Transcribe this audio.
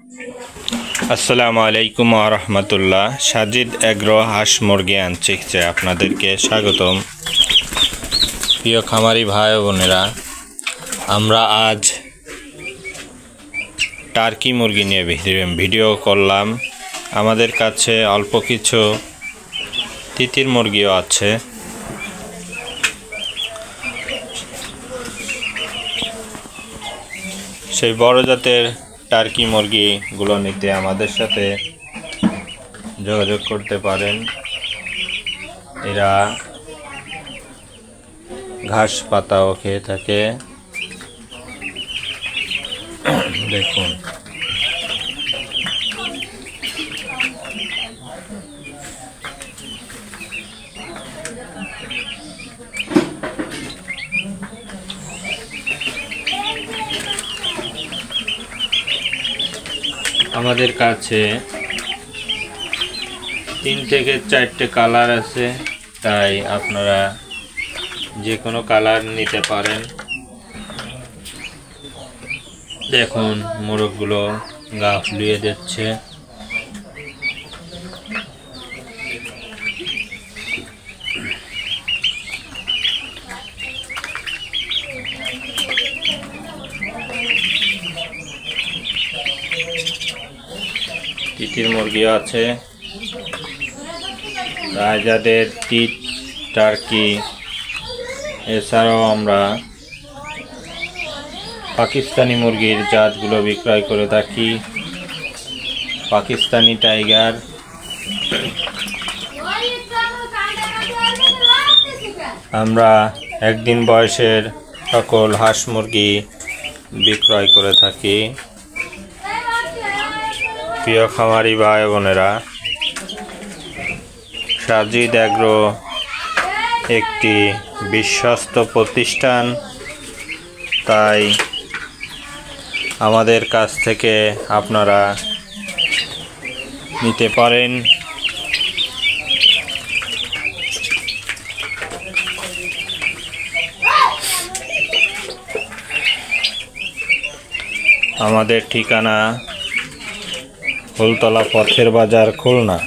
আসসালামু আলাইকুম ওয়া রাহমাতুল্লাহ। সাজিদ এগ্রো হাঁস মুরগি আনচিকছে আপনাদেরকে স্বাগতম। প্রিয় খামারি ভাই বোনেরা, আমরা আজ টার্কি মুরগি নিয়ে ভিডিও করলাম। আমাদের কাছে অল্প কিছু তিতির মুরগিও আছে। সেই বড় জাতের টার্কি মুরগিগুলো নিতে আমাদের সাথে যোগাযোগ করতে পারেন। এরা ঘাস পাতাও খেয়ে থাকে। দেখুন, আমাদের কাছে 3 থেকে 4টে কালার আছে, তাই আপনারা যে কোনো কালার নিতে পারেন। দেখুন, মোরগগুলো গা ফুলিয়ে দিচ্ছে। তিতির মুরগিও আছে। যাদের তিত টার্কি, এছাড়াও আমরা পাকিস্তানি মুরগির জাতগুলো বিক্রয় করে থাকি। পাকিস্তানি টাইগার, আমরা একদিন বয়সের সকল হাঁস মুরগি বিক্রয় করে থাকি। প্রিয় খামারি ভাই বোনেরা, সাজিদ এগ্রো একটি বিশ্বস্ত প্রতিষ্ঠান, তাই আমাদের কাছ থেকে আপনারা নিতে পারেন। আমাদের ঠিকানা ফুলতলা পথের বাজার, খুলনা।